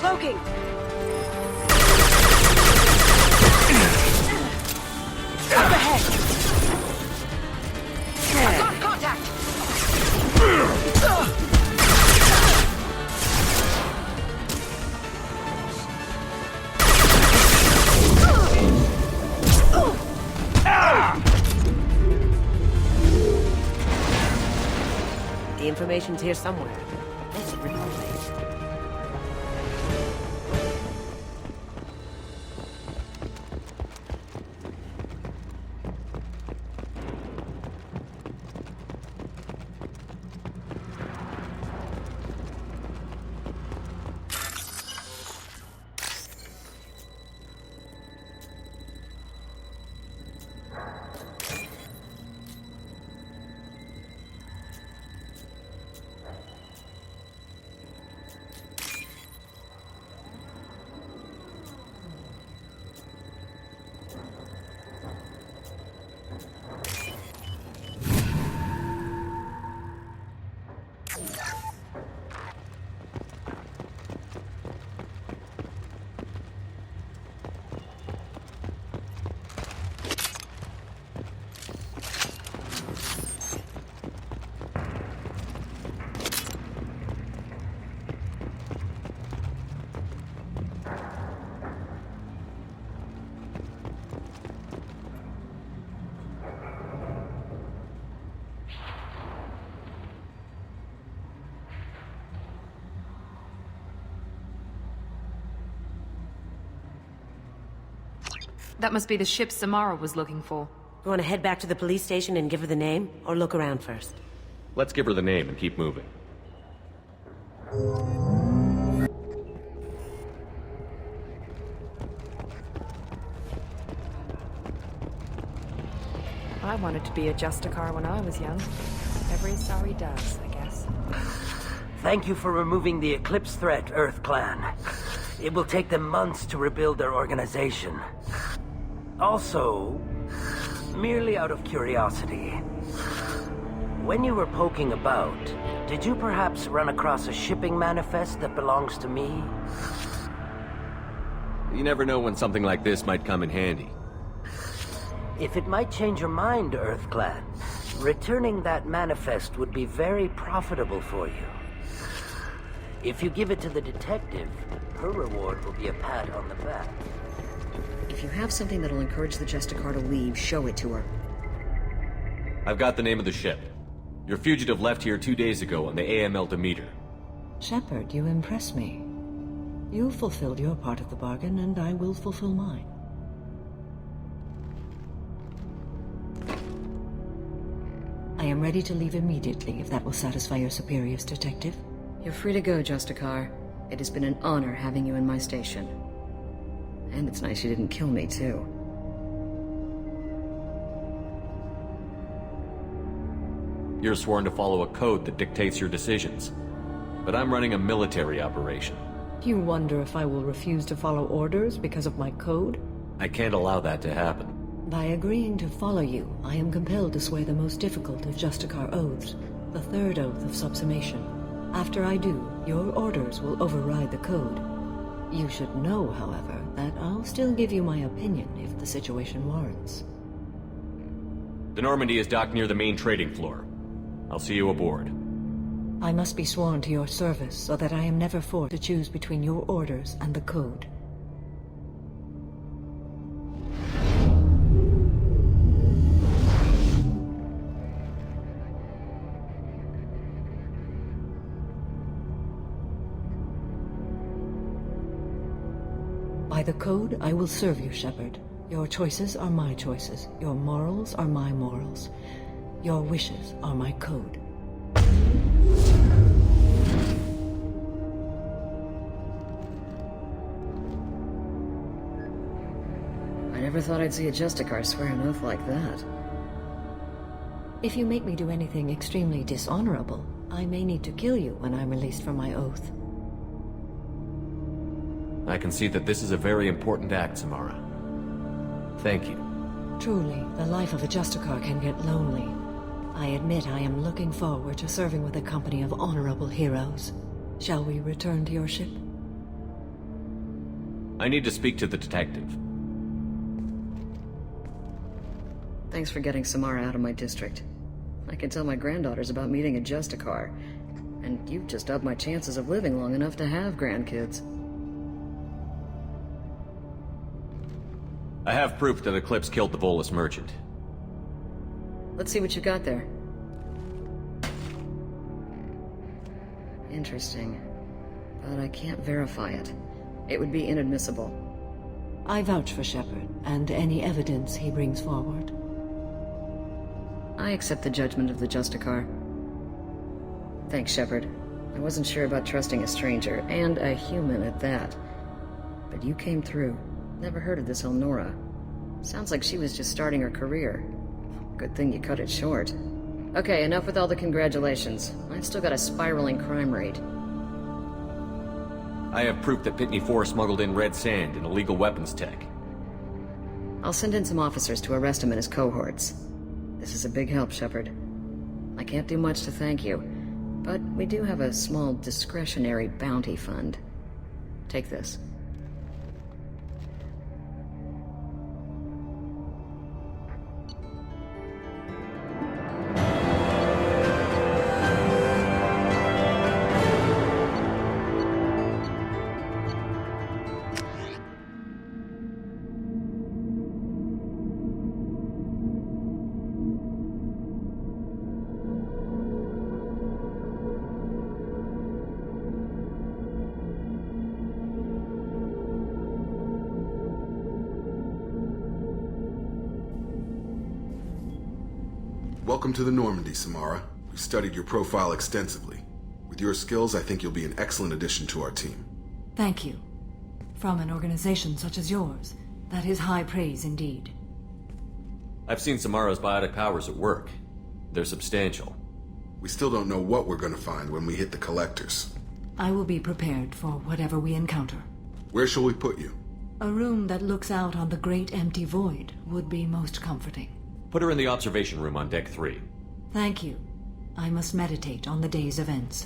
Cloaking! Up ahead! I've got contact! The information's here somewhere. Let's read it. That must be the ship Samara was looking for. You want to head back to the police station and give her the name? Or look around first? Let's give her the name and keep moving. I wanted to be a Justicar when I was young. Every sorry does, I guess. Thank you for removing the Eclipse threat, Earth Clan. It will take them months to rebuild their organization. Also, merely out of curiosity, when you were poking about, did you perhaps run across a shipping manifest that belongs to me? You never know when something like this might come in handy. If it might change your mind, Earth Clan, returning that manifest would be very profitable for you. If you give it to the detective, her reward will be a pat on the back. If you have something that'll encourage the Justicar to leave, show it to her. I've got the name of the ship. Your fugitive left here 2 days ago on the AML Demeter. Shepard, you impress me. You've fulfilled your part of the bargain, and I will fulfill mine. I am ready to leave immediately, if that will satisfy your superiors, Detective. You're free to go, Justicar. It has been an honor having you in my station. And it's nice you didn't kill me, too. You're sworn to follow a code that dictates your decisions. But I'm running a military operation. You wonder if I will refuse to follow orders because of my code? I can't allow that to happen. By agreeing to follow you, I am compelled to swear the most difficult of Justicar oaths, the third oath of subsumation. After I do, your orders will override the code. You should know, however, that I'll still give you my opinion if the situation warrants. The Normandy is docked near the main trading floor. I'll see you aboard. I must be sworn to your service so that I am never forced to choose between your orders and the code. By the code, I will serve you, Shepard. Your choices are my choices. Your morals are my morals. Your wishes are my code. I never thought I'd see a Justicar swear an oath like that. If you make me do anything extremely dishonorable, I may need to kill you when I'm released from my oath. I can see that this is a very important act, Samara. Thank you. Truly, the life of a Justicar can get lonely. I admit I am looking forward to serving with a company of honorable heroes. Shall we return to your ship? I need to speak to the detective. Thanks for getting Samara out of my district. I can tell my granddaughters about meeting a Justicar, and you've just upped my chances of living long enough to have grandkids. I have proof that Eclipse killed the Volus merchant. Let's see what you got there. Interesting. But I can't verify it. It would be inadmissible. I vouch for Shepard and any evidence he brings forward. I accept the judgment of the Justicar. Thanks, Shepard. I wasn't sure about trusting a stranger, and a human at that. But you came through. Never heard of this Elnora. Sounds like she was just starting her career. Good thing you cut it short. Okay, enough with all the congratulations. I've still got a spiraling crime rate. I have proof that Pitney 4 smuggled in red sand and illegal weapons tech. I'll send in some officers to arrest him and his cohorts. This is a big help, Shepard. I can't do much to thank you, but we do have a small discretionary bounty fund. Take this. Welcome to the Normandy, Samara. We've studied your profile extensively. With your skills, I think you'll be an excellent addition to our team. Thank you. From an organization such as yours, that is high praise indeed. I've seen Samara's biotic powers at work. They're substantial. We still don't know what we're going to find when we hit the collectors. I will be prepared for whatever we encounter. Where shall we put you? A room that looks out on the great empty void would be most comforting. Put her in the observation room on deck 3. Thank you. I must meditate on the day's events.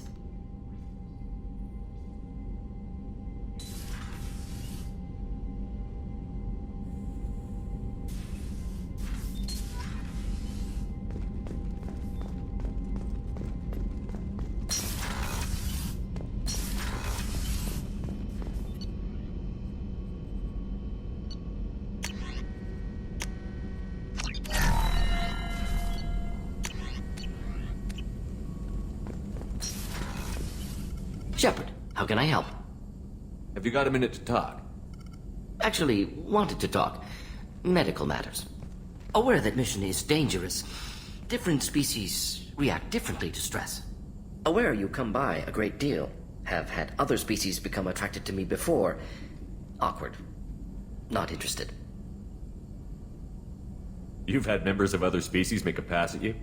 Shepard, how can I help? Have you got a minute to talk? Actually, wanted to talk. Medical matters. Aware that mission is dangerous. Different species react differently to stress. Aware you come by a great deal. Have had other species become attracted to me before. Awkward. Not interested. You've had members of other species make a pass at you?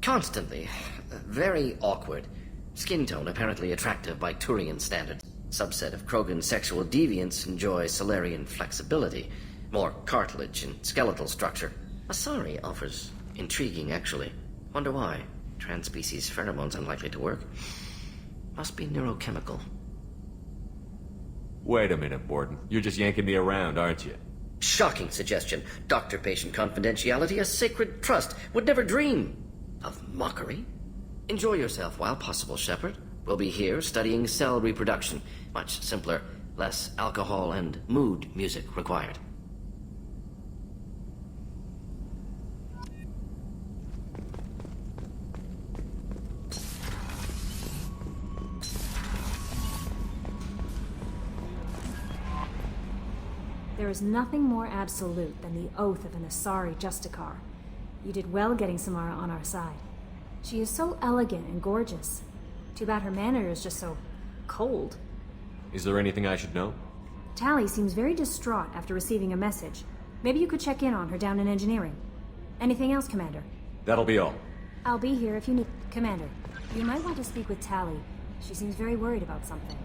Constantly. Very awkward. Skin tone apparently attractive by Turian standards. Subset of Krogan sexual deviants enjoy Solarian flexibility. More cartilage and skeletal structure. Asari offers intriguing, actually. Wonder why. Trans-species pheromones unlikely to work. Must be neurochemical. Wait a minute, Borden. You're just yanking me around, aren't you? Shocking suggestion. Doctor-patient confidentiality, a sacred trust. Would never dream of mockery. Enjoy yourself while possible, Shepard. We'll be here studying cell reproduction. Much simpler, less alcohol and mood music required. There is nothing more absolute than the oath of an Asari Justicar. You did well getting Samara on our side. She is so elegant and gorgeous. Too bad her manner is just so cold. Is there anything I should know? Tali seems very distraught after receiving a message. Maybe you could check in on her down in engineering. Anything else, Commander? That'll be all. I'll be here if you need... Commander, you might want to speak with Tali. She seems very worried about something.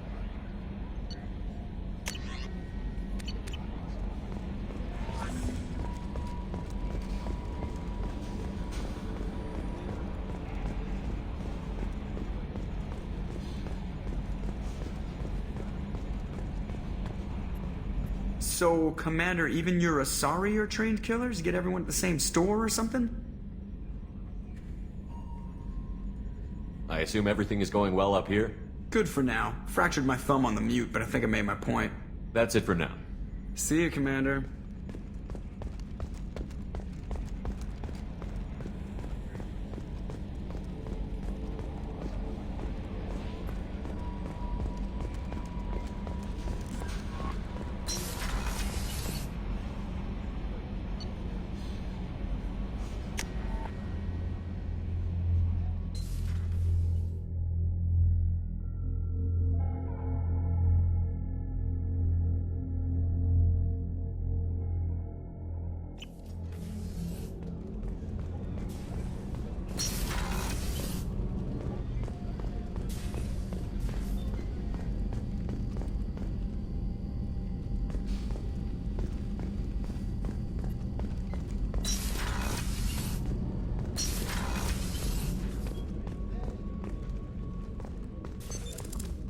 So, Commander, even your Asari are trained killers? Get everyone at the same store or something? I assume everything is going well up here? Good for now. Fractured my thumb on the mute, but I think I made my point. That's it for now. See you, Commander.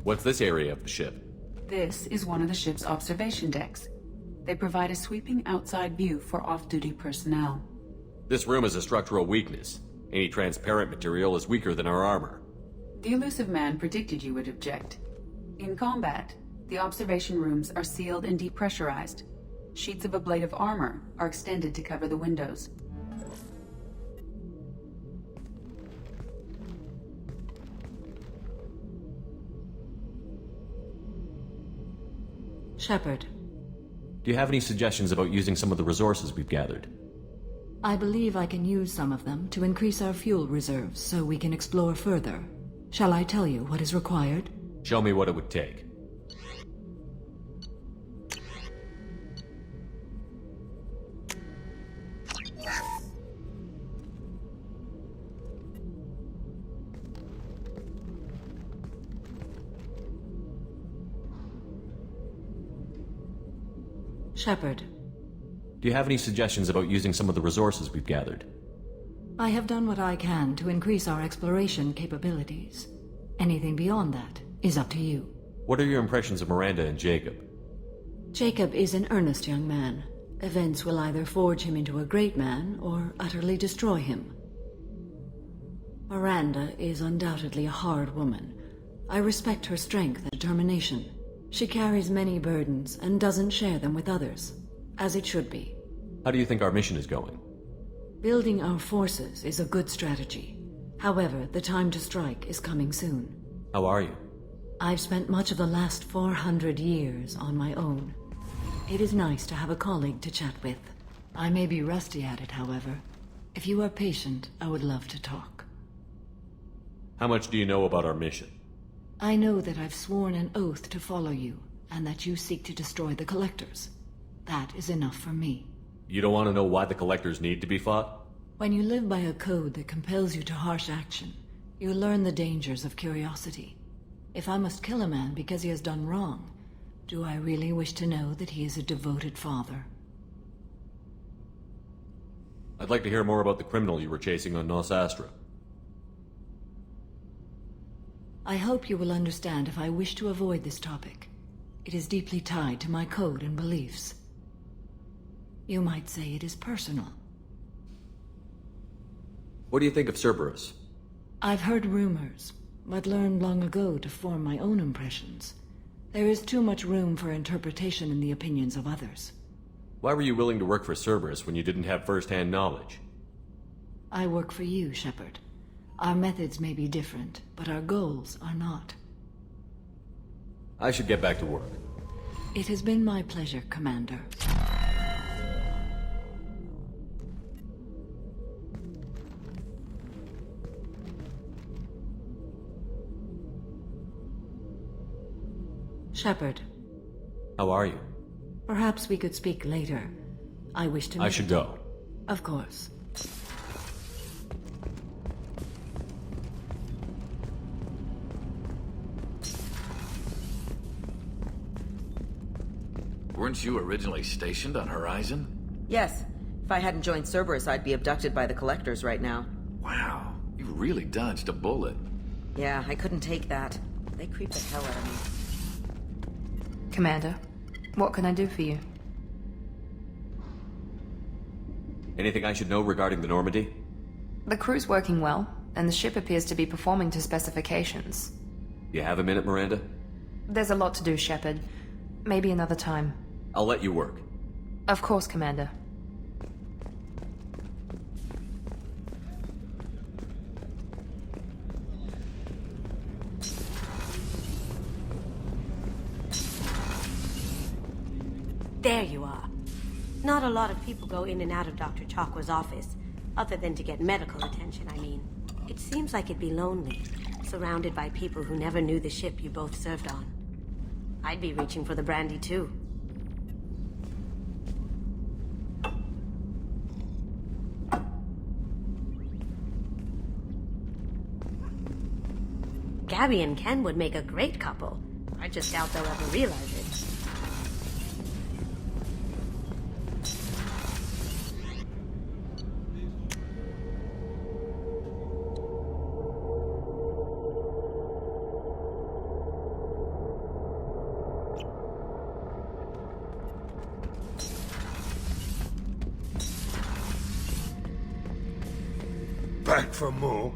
What's this area of the ship? This is one of the ship's observation decks. They provide a sweeping outside view for off-duty personnel. This room is a structural weakness. Any transparent material is weaker than our armor. The elusive man predicted you would object. In combat, the observation rooms are sealed and depressurized. Sheets of ablative armor are extended to cover the windows. Shepard. Do you have any suggestions about using some of the resources we've gathered? I believe I can use some of them to increase our fuel reserves so we can explore further. Shall I tell you what is required? Show me what it would take. Shepard. Do you have any suggestions about using some of the resources we've gathered? I have done what I can to increase our exploration capabilities. Anything beyond that is up to you. What are your impressions of Miranda and Jacob? Jacob is an earnest young man. Events will either forge him into a great man or utterly destroy him. Miranda is undoubtedly a hard woman. I respect her strength and determination. She carries many burdens and doesn't share them with others, as it should be. How do you think our mission is going? Building our forces is a good strategy. However, the time to strike is coming soon. How are you? I've spent much of the last 400 years on my own. It is nice to have a colleague to chat with. I may be rusty at it, however. If you are patient, I would love to talk. How much do you know about our mission? I know that I've sworn an oath to follow you, and that you seek to destroy the Collectors. That is enough for me. You don't want to know why the Collectors need to be fought? When you live by a code that compels you to harsh action, you learn the dangers of curiosity. If I must kill a man because he has done wrong, do I really wish to know that he is a devoted father? I'd like to hear more about the criminal you were chasing on Nos Astra. I hope you will understand if I wish to avoid this topic. It is deeply tied to my code and beliefs. You might say it is personal. What do you think of Cerberus? I've heard rumors, but learned long ago to form my own impressions. There is too much room for interpretation in the opinions of others. Why were you willing to work for Cerberus when you didn't have first-hand knowledge? I work for you, Shepard. Our methods may be different, but our goals are not. I should get back to work. It has been my pleasure, Commander. Shepard. How are you? Perhaps we could speak later. I wish to... I should go. Of course. Weren't you originally stationed on Horizon? Yes. If I hadn't joined Cerberus, I'd be abducted by the Collectors right now. Wow, you really dodged a bullet. Yeah, I couldn't take that. They creep the hell out of me. Commander, what can I do for you? Anything I should know regarding the Normandy? The crew's working well, and the ship appears to be performing to specifications. You have a minute, Miranda? There's a lot to do, Shepard. Maybe another time. I'll let you work. Of course, Commander. There you are. Not a lot of people go in and out of Dr. Chakwa's office, other than to get medical attention, I mean. It seems like it'd be lonely, surrounded by people who never knew the ship you both served on. I'd be reaching for the brandy, too. Gabby and Ken would make a great couple. I just doubt they'll ever realize it. Back for more.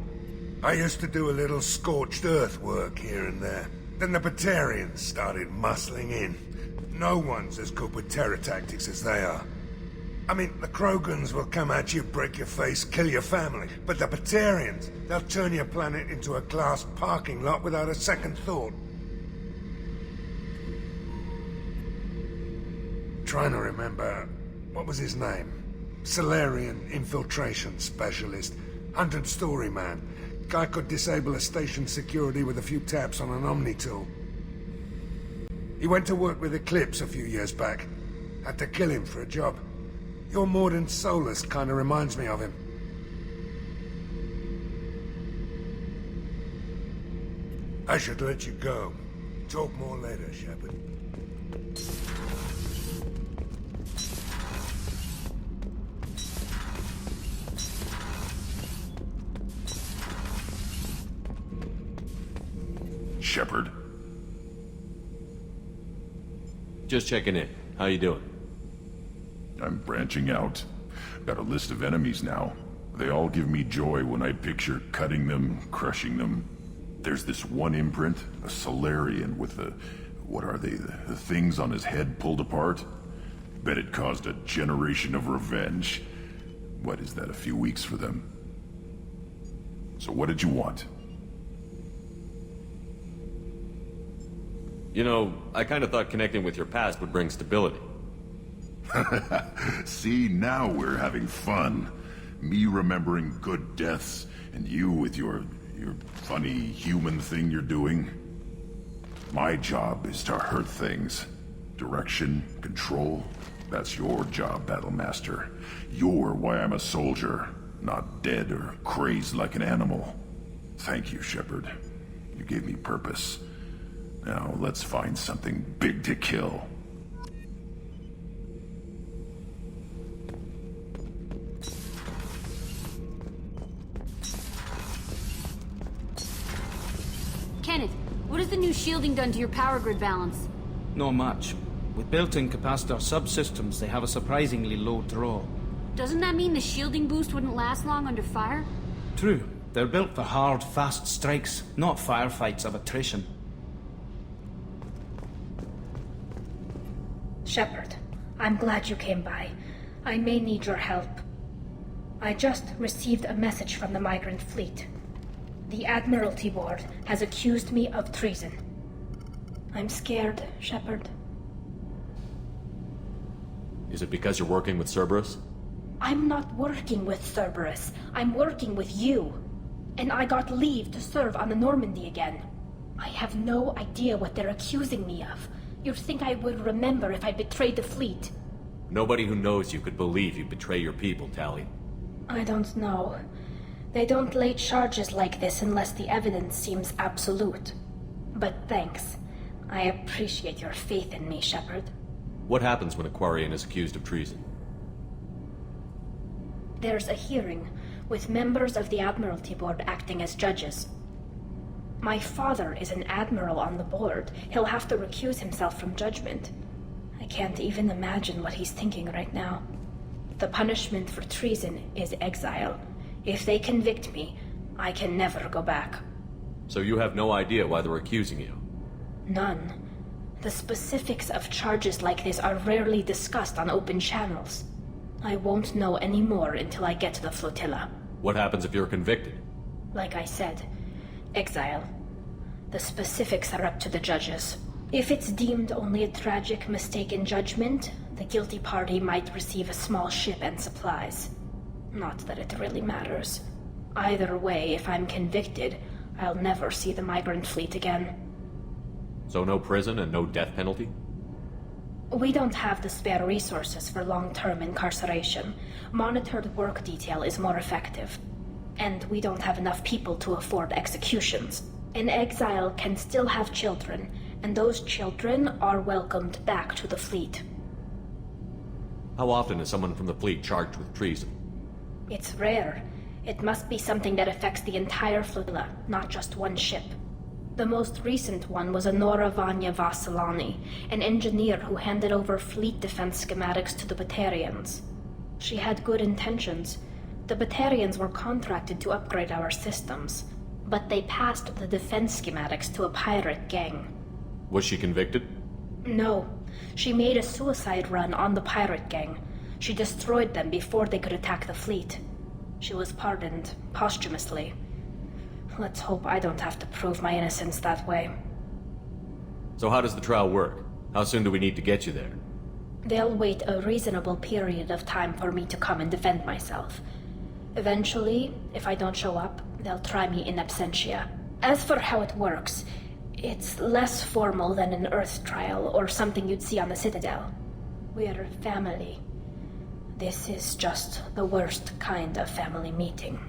I used to do a little scorched earth work here and there. Then the Batarians started muscling in. No one's as good with terror tactics as they are. I mean, the Krogans will come at you, break your face, kill your family. But the Batarians, they'll turn your planet into a glass parking lot without a second thought. Trying to remember, what was his name? Solarian infiltration specialist. 100-story man. Guy could disable a station security with a few taps on an Omni tool. He went to work with Eclipse a few years back. Had to kill him for a job. Your Mordant Solus kind of reminds me of him. I should let you go. Talk more later, Shepard. Shepard. Just checking in. How you doing? I'm branching out. Got a list of enemies now. They all give me joy when I picture cutting them, crushing them. There's this one imprint, a Solarian with the... what are they? The things on his head pulled apart? Bet it caused a generation of revenge. What is that, a few weeks for them? So what did you want? You know, I kind of thought connecting with your past would bring stability. See, now we're having fun. Me remembering good deaths, and you with your funny human thing you're doing. My job is to hurt things. Direction, control, that's your job, Battlemaster. You're why I'm a soldier, not dead or crazed like an animal. Thank you, Shepard. You gave me purpose. Now, let's find something big to kill. Kenneth, what has the new shielding done to your power grid balance? Not much. With built-in capacitor subsystems, they have a surprisingly low draw. Doesn't that mean the shielding boost wouldn't last long under fire? True. They're built for hard, fast strikes, not firefights of attrition. Shepard, I'm glad you came by. I may need your help. I just received a message from the migrant fleet. The Admiralty Board has accused me of treason. I'm scared, Shepard. Is it because you're working with Cerberus? I'm not working with Cerberus. I'm working with you. And I got leave to serve on the Normandy again. I have no idea what they're accusing me of. You'd think I would remember if I betrayed the fleet. Nobody who knows you could believe you betray your people, Tali. I don't know. They don't lay charges like this unless the evidence seems absolute. But thanks. I appreciate your faith in me, Shepard. What happens when a Quarian is accused of treason? There's a hearing, with members of the Admiralty Board acting as judges. My father is an admiral on the board. He'll have to recuse himself from judgment. I can't even imagine what he's thinking right now. The punishment for treason is exile. If they convict me, I can never go back. So you have no idea why they're accusing you? None. The specifics of charges like this are rarely discussed on open channels. I won't know any more until I get to the flotilla. What happens if you're convicted? Like I said, exile. The specifics are up to the judges. If it's deemed only a tragic mistake in judgment, the guilty party might receive a small ship and supplies. Not that it really matters. Either way, if I'm convicted, I'll never see the migrant fleet again. So no prison and no death penalty? We don't have the spare resources for long-term incarceration. Monitored work detail is more effective. And we don't have enough people to afford executions. An exile can still have children, and those children are welcomed back to the fleet. How often is someone from the fleet charged with treason? It's rare. It must be something that affects the entire flotilla, not just one ship. The most recent one was Anora Vanya Vasilani, an engineer who handed over fleet defense schematics to the Batarians. She had good intentions. The Batarians were contracted to upgrade our systems, but they passed the defense schematics to a pirate gang. Was she convicted? No. She made a suicide run on the pirate gang. She destroyed them before they could attack the fleet. She was pardoned posthumously. Let's hope I don't have to prove my innocence that way. So how does the trial work? How soon do we need to get you there? They'll wait a reasonable period of time for me to come and defend myself. Eventually, if I don't show up, they'll try me in absentia. As for how it works, it's less formal than an Earth trial or something you'd see on the Citadel. We're family. This is just the worst kind of family meeting.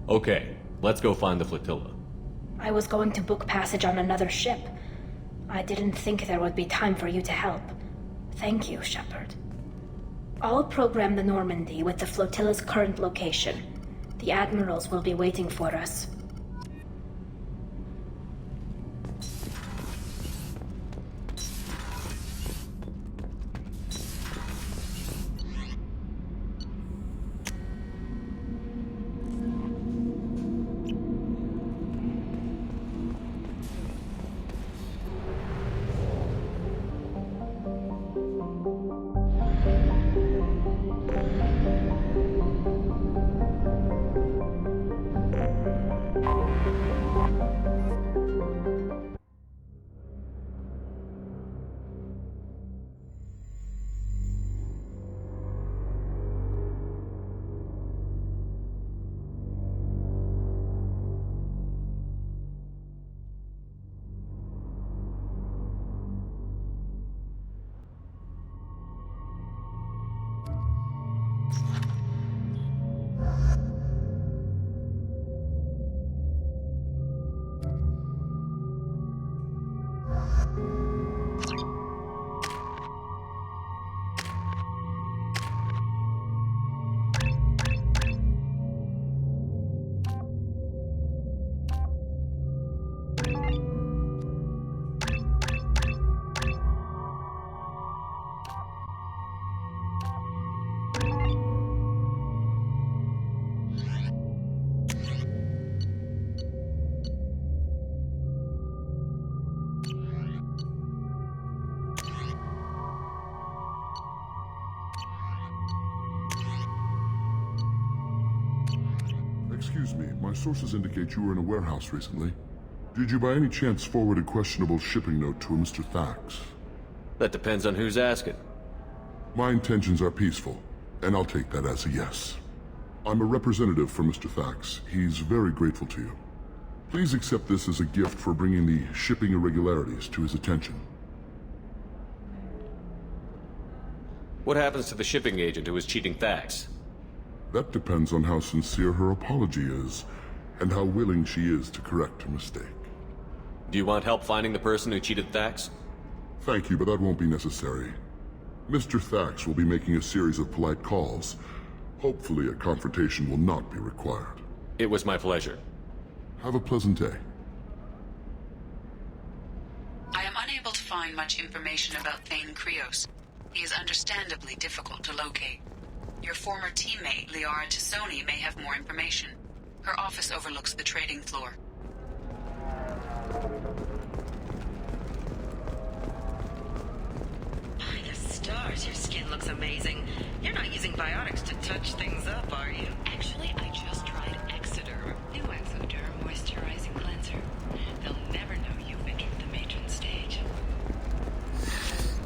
Okay, let's go find the flotilla. I was going to book passage on another ship. I didn't think there would be time for you to help. Thank you, Shepard. I'll program the Normandy with the flotilla's current location. The admirals will be waiting for us. Excuse me, my sources indicate you were in a warehouse recently. Did you by any chance forward a questionable shipping note to a Mr. Thax? That depends on who's asking. My intentions are peaceful, and I'll take that as a yes. I'm a representative for Mr. Thax. He's very grateful to you. Please accept this as a gift for bringing the shipping irregularities to his attention. What happens to the shipping agent who was cheating Thax? That depends on how sincere her apology is, and how willing she is to correct her mistake. Do you want help finding the person who cheated Thax? Thank you, but that won't be necessary. Mr. Thax will be making a series of polite calls. Hopefully a confrontation will not be required. It was my pleasure. Have a pleasant day. I am unable to find much information about Thane Krios. He is understandably difficult to locate. Your former teammate, Liara Tassoni, may have more information. Her office overlooks the trading floor. By the stars, your skin looks amazing. You're not using biotics to touch things up, are you? Actually, I just tried Exoderm. New Exoderm moisturizing cleanser. They'll never know you've entered the matron stage.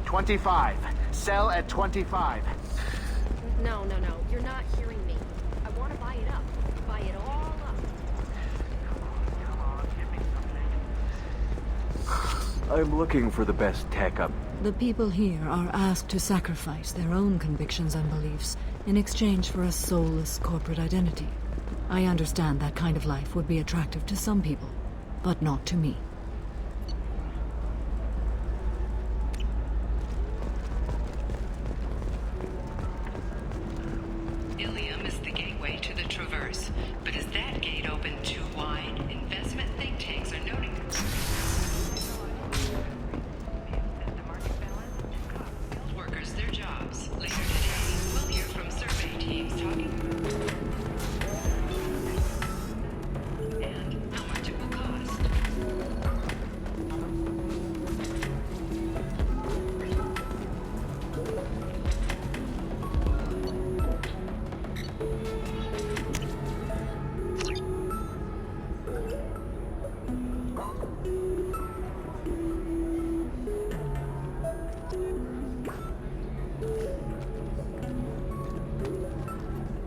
25. Sell at 25. No. You're not hearing me. I want to buy it up. Buy it all up. I'm looking for the best tech up. The people here are asked to sacrifice their own convictions and beliefs in exchange for a soulless corporate identity. I understand that kind of life would be attractive to some people, but not to me. Ilium is the gateway to the Traverse, but is that gate open too wide? Investment think tanks are noting. Workers their jobs. Later today, we'll hear from survey teams talking. And how much it will cost.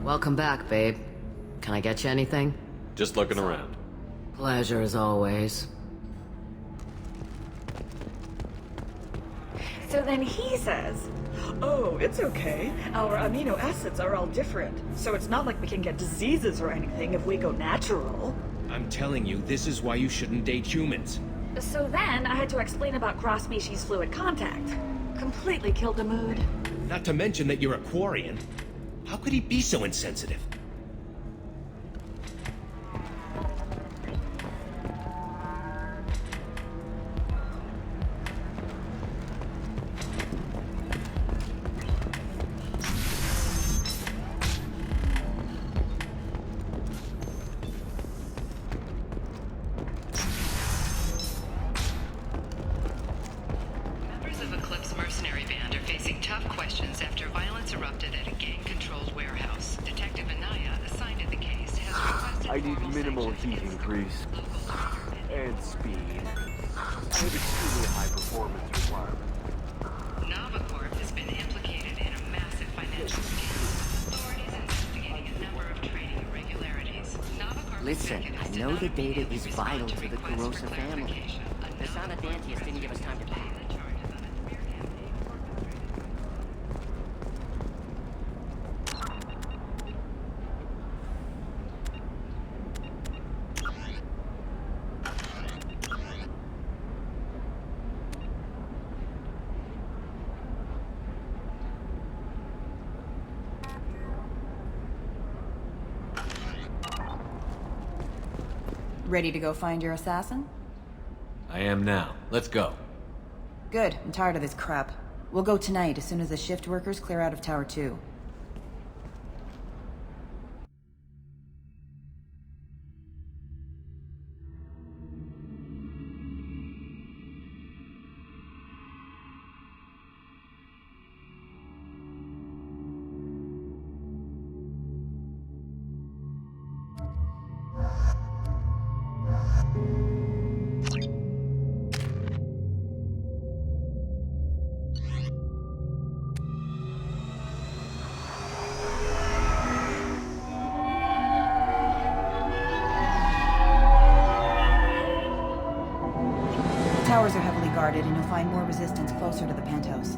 Welcome back, babe. Can I get you anything? Just looking around. Pleasure as always. So then he says, oh, it's okay. Our amino acids are all different, so it's not like we can get diseases or anything if we go natural. I'm telling you, this is why you shouldn't date humans. So then I had to explain about cross-species fluid contact. Completely killed the mood. Not to mention that you're a Quarian. How could he be so insensitive? Members of Eclipse mercenary band are facing tough questions after violence erupted at a gang-controlled warehouse. Detective Anaya, assigned to the case, has requested I need minimal heating grease. And speed. I have extremely high performance requirements. Novacorp has been implicated in a massive financial scam. Authorities investigating a number of trading irregularities. Novacorp Listen, I know the data is vital to the Kurosa family. The Sana Dantius didn't give us time to pack. Ready to go find your assassin? I am now. Let's go. Good. I'm tired of this crap. We'll go tonight as soon as the shift workers clear out of Tower 2. Towers are heavily guarded, and you'll find more resistance closer to the penthouse.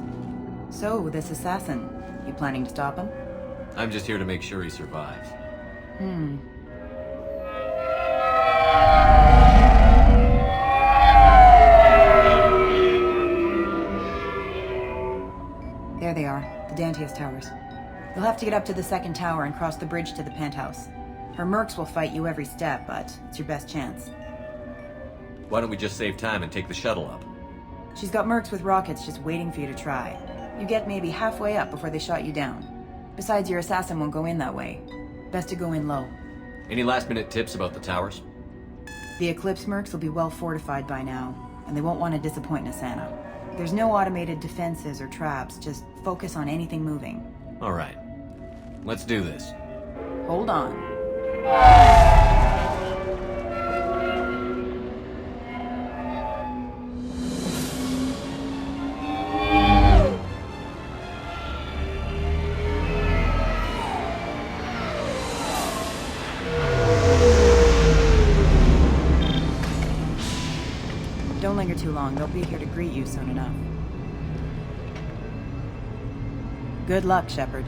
So, this assassin, you planning to stop him? I'm just here to make sure he survives. There they are, the Dantius Towers. You'll have to get up to the second tower and cross the bridge to the penthouse. Her mercs will fight you every step, but it's your best chance. Why don't we just save time and take the shuttle up? She's got mercs with rockets just waiting for you to try. You get maybe halfway up before they shot you down. Besides, your assassin won't go in that way. Best to go in low. Any last-minute tips about the towers? The Eclipse mercs will be well fortified by now, and they won't want to disappoint Nasana. There's no automated defenses or traps, just focus on anything moving. All right. Let's do this. Hold on. Don't linger too long. They'll be here to greet you soon enough. Good luck, Shepard.